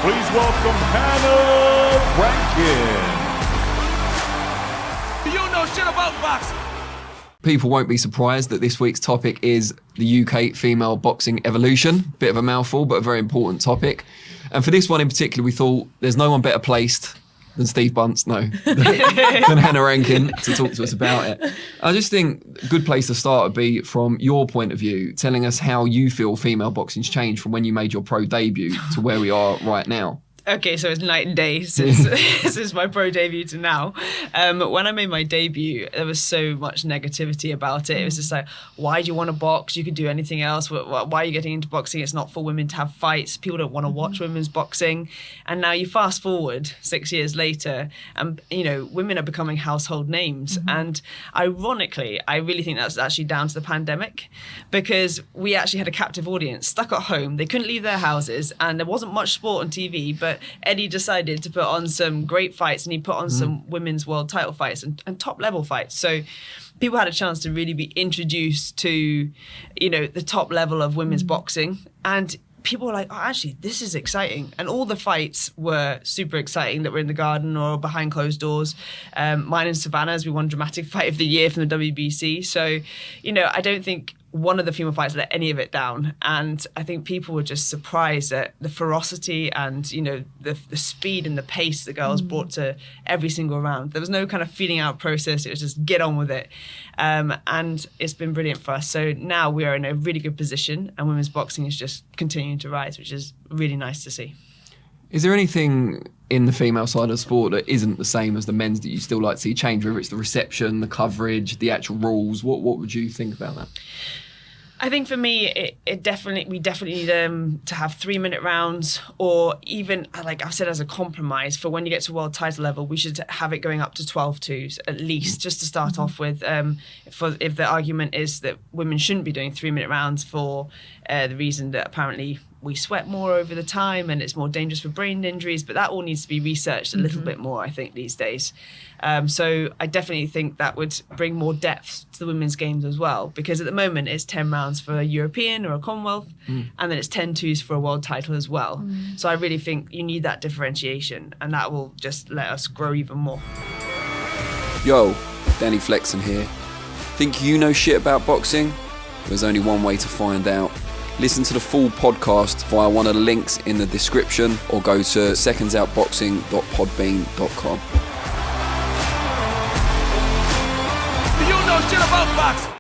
Please welcome Hannah Rankin. Do you know shit about boxing? People won't be surprised that this week's topic is the UK female boxing evolution. Bit of a mouthful, but a very important topic. And for this one in particular, we thought there's no one better placed than Steve Bunce, than Hannah Rankin to talk to us about it. I just think a good place to start would be from your point of view, telling us how you feel female boxing's changed from when you made your pro debut to where we are right now. Okay, so it's night and day since my pro debut to now. When I made my debut, there was so much negativity about it. It was just like, why do you want to box? You could do anything else. Why are you getting into boxing? It's not for women to have fights. People don't want to watch women's boxing. And now you fast forward 6 years later, and women are becoming household names. And ironically, I really think that's actually down to the pandemic, because we actually had a captive audience stuck at home. They couldn't leave their houses, and there wasn't much sport on TV, but Eddie decided to put on some great fights, and he put on some women's world title fights and top level fights. So people had a chance to really be introduced to, the top level of women's boxing. And people were like, oh, actually, this is exciting. And all the fights were super exciting that were in the garden or behind closed doors. Mine and Savannah's, we won Dramatic Fight of the Year from the WBC. So, I don't think one of the female fights let any of it down. And I think people were just surprised at the ferocity and, the speed and the pace the girls brought to every single round. There was no kind of feeling out process. It was just get on with it. And it's been brilliant for us. So now we are in a really good position, and women's boxing is just continuing to rise, which is really nice to see. Is there anything in the female side of the sport that isn't the same as the men's that you still like to see change, whether it's the reception, the coverage, the actual rules? What would you think about that? I think for me, we definitely need to have 3-minute rounds, or even, like I've said, as a compromise for when you get to world title level, we should have it going up to 12-2s at least, just to start off with. If the argument is that women shouldn't be doing 3-minute rounds for the reason that apparently we sweat more over the time and it's more dangerous for brain injuries, but that all needs to be researched a little bit more, I think, these days. So I definitely think that would bring more depth to the women's games as well, because at the moment it's 10 rounds for a European or a Commonwealth, and then it's 10-2s for a world title as well. So I really think you need that differentiation, and that will just let us grow even more. Yo, Danny Flexen here. Think you know shit about boxing? There's only one way to find out. Listen to the full podcast via one of the links in the description, or go to secondsoutboxing.podbean.com. Do you know shit about boxing?